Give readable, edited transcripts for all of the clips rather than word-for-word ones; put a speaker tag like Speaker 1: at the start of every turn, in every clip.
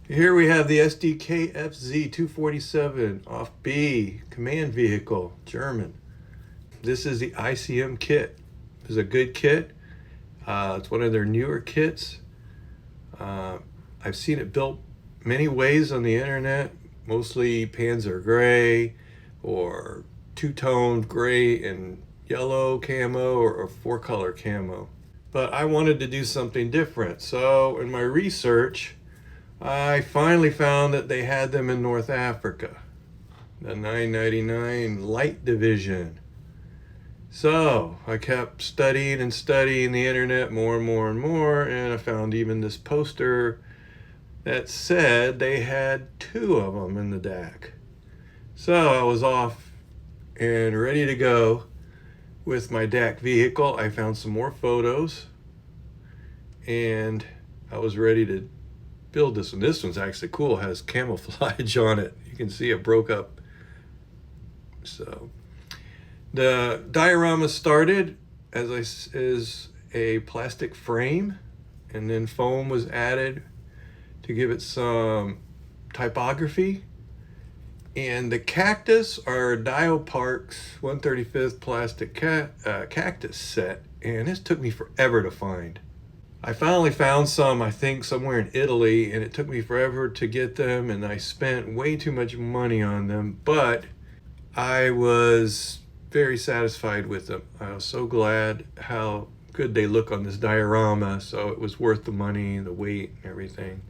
Speaker 1: Here we have the SDKFZ-247 off B, command vehicle, German. This is the ICM kit. It's a good kit. It's one of their newer kits. I've seen it built many ways on the internet, mostly Panzer gray or two-toned gray and yellow camo or four-color camo. But I wanted to do something different. So in my research, I finally found that they had them in North Africa, the 999 Light Division. So I kept studying and studying the internet more and more and more, and I found even this poster that said they had 2 of them in the DAC. So I was off and ready to go with my DAC vehicle. I found some more photos, and I was ready to build this one. This one's actually cool. It has camouflage on it. You can see it broke up. So the diorama started as a plastic frame, and then foam was added to give it some typography. And the cactus are Diopark's 1/35th plastic cactus set, and this took me forever to find. I finally found some, I think, somewhere in Italy, and it took me forever to get them, and I spent way too much money on them, but I was very satisfied with them. I was so glad how good they look on this diorama, so it was worth the money, the weight, and everything.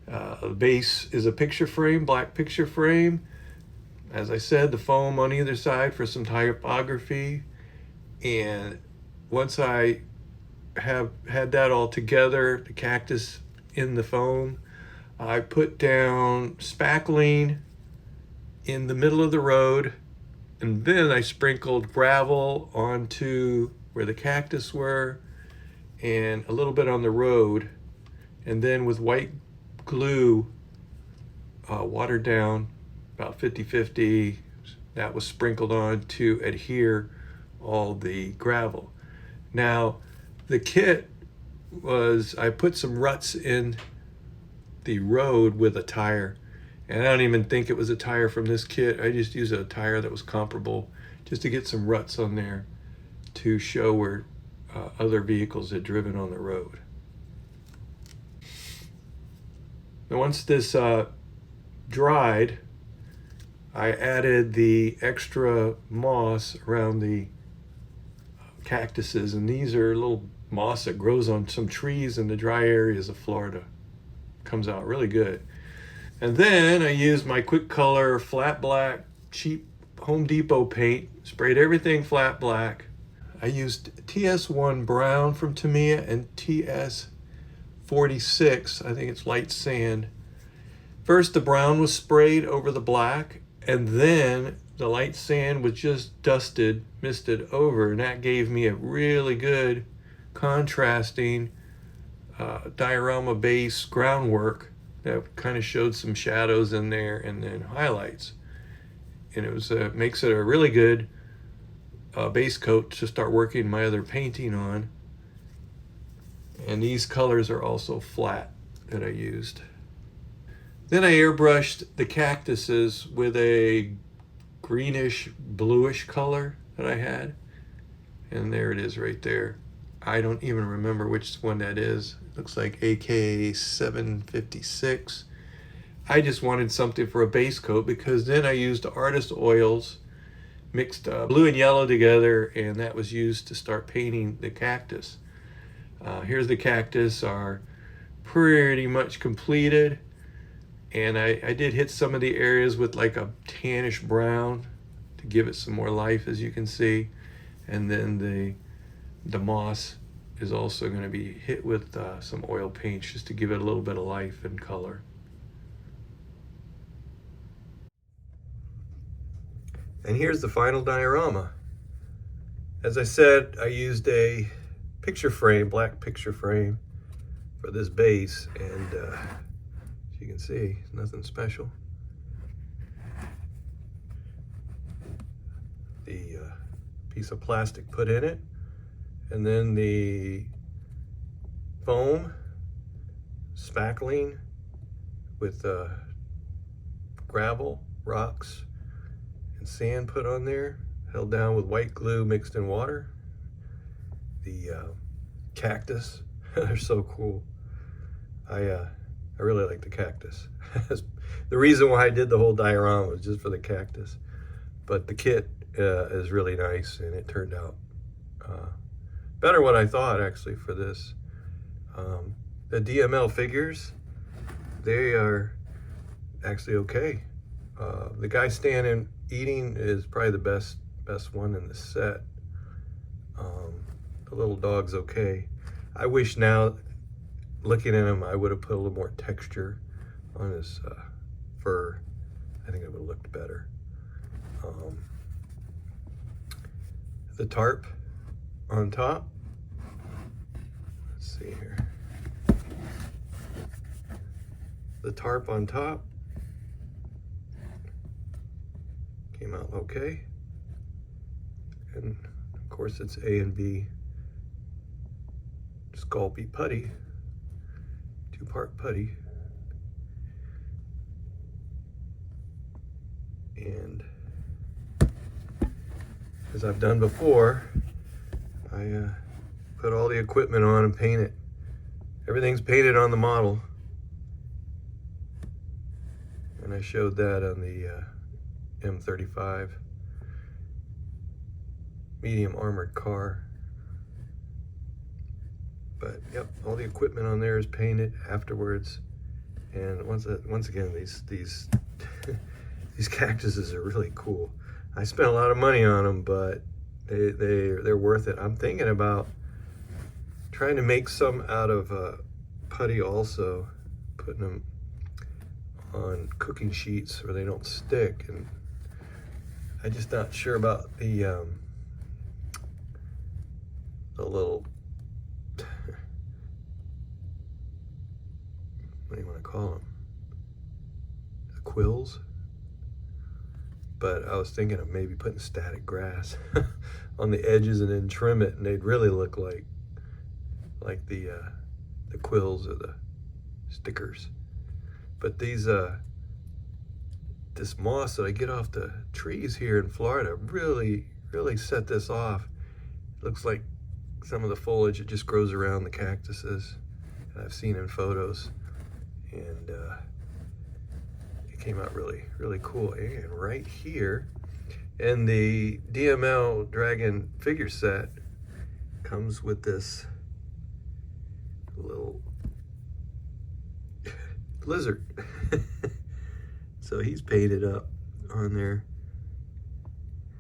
Speaker 1: The base is a picture frame, black picture frame. As I said, the foam on either side for some typography, and once I have had that all together, the cactus in the foam, I put down spackling in the middle of the road, and then I sprinkled gravel onto where the cactus were and a little bit on the road, and then with white glue, watered down about 50-50, that was sprinkled on to adhere all the gravel. Now the kit was, I put some ruts in the road with a tire, and I don't even think it was a tire from this kit. I just used a tire that was comparable just to get some ruts on there to show where other vehicles had driven on the road. Now once this dried, I added the extra moss around the cactuses, and these are little moss that grows on some trees in the dry areas of Florida. Comes out really good. And then I used my quick color flat black cheap Home Depot paint, sprayed everything flat black. I used TS1 brown from Tamiya and TS46, I think it's light sand. First the brown was sprayed over the black, and then the light sand was just misted over, and that gave me a really good contrasting diorama base groundwork that kind of showed some shadows in there and then highlights. And it was makes it a really good base coat to start working my other painting on. And these colors are also flat that I used. Then I airbrushed the cactuses with a greenish bluish color that I had, and there it is right there. I don't even remember which one that is. It looks like AK-756. I just wanted something for a base coat, because then I used artist oils, mixed blue and yellow together, and that was used to start painting the cactus. Here's the cactus, are pretty much completed. And I did hit some of the areas with like a tannish brown to give it some more life, as you can see. And then the moss is also going to be hit with some oil paints just to give it a little bit of life and color. And here's the final diorama. As I said, I used a picture frame, black picture frame for this base, and you can see, nothing special. The piece of plastic put in it, and then the foam, spackling, with gravel, rocks, and sand put on there, held down with white glue mixed in water. The cactus, they're so cool. I really like the cactus. The reason why I did the whole diorama was just for the cactus. But the kit is really nice, and it turned out better than what I thought, actually, for this. The DML figures, they are actually okay. The guy standing eating is probably the best one in the set. The little dog's okay. I wish now, looking at him, I would have put a little more texture on his fur. I think it would have looked better. The tarp on top. Let's see here. The tarp on top came out okay. And of course it's A and B Sculpey putty, 2-part putty. And as I've done before, I put all the equipment on and paint it. Everything's painted on the model. And I showed that on the M35 medium armored car. But yep, all the equipment on there is painted afterwards. And once again, these these cactuses are really cool. I spent a lot of money on them, but they're worth it. I'm thinking about trying to make some out of putty also, putting them on cooking sheets where they don't stick. And I'm just not sure about the little, what do you want to call them? The quills. But I was thinking of maybe putting static grass on the edges and then trim it, and they'd really look like the quills or the stickers. But these this moss that I get off the trees here in Florida really set this off. It looks like some of the foliage that just grows around the cactuses that I've seen in photos, and came out really cool. And right here, and the DML Dragon figure set comes with this little lizard. So he's painted up on there.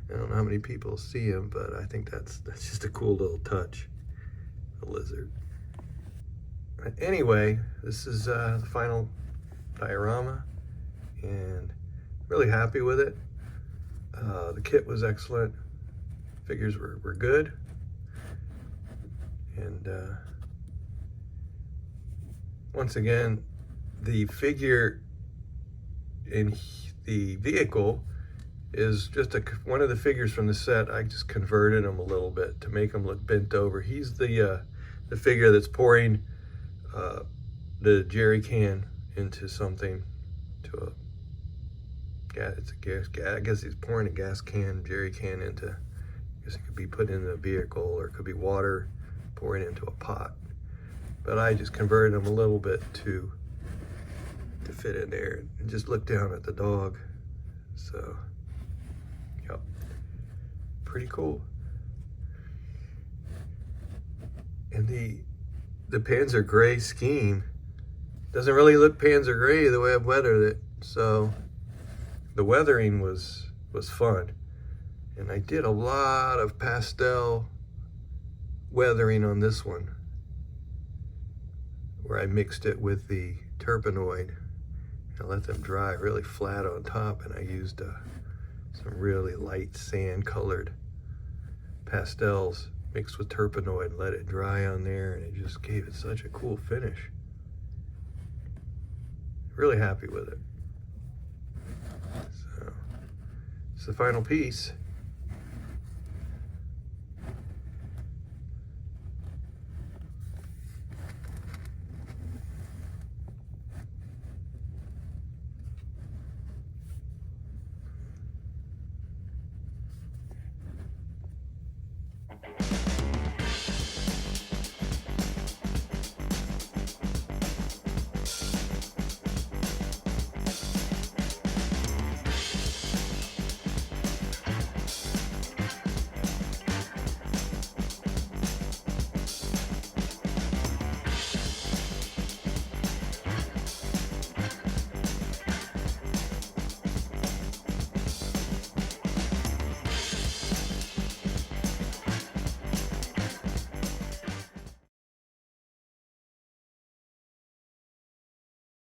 Speaker 1: I don't know how many people see him, but I think that's just a cool little touch, a lizard. But anyway, this is the final diorama, and really happy with it. The kit was excellent. Figures were good. And once again, the figure in the vehicle is just one of the figures from the set. I just converted him a little bit to make him look bent over. He's the figure that's pouring the jerry can into something, it's a gas. I guess he's pouring a gas can, jerry can into. I guess it could be put in a vehicle, or it could be water pouring into a pot. But I just converted him a little bit to fit in there, and just look down at the dog. So, yep, pretty cool. And the Panzer Gray scheme doesn't really look Panzer Gray the way I've weathered it. So the weathering was fun, and I did a lot of pastel weathering on this one, where I mixed it with the turpenoid and let them dry really flat on top, and I used some really light sand colored pastels mixed with turpenoid, let it dry on there, and it just gave it such a cool finish. Really happy with it. So it's the final piece.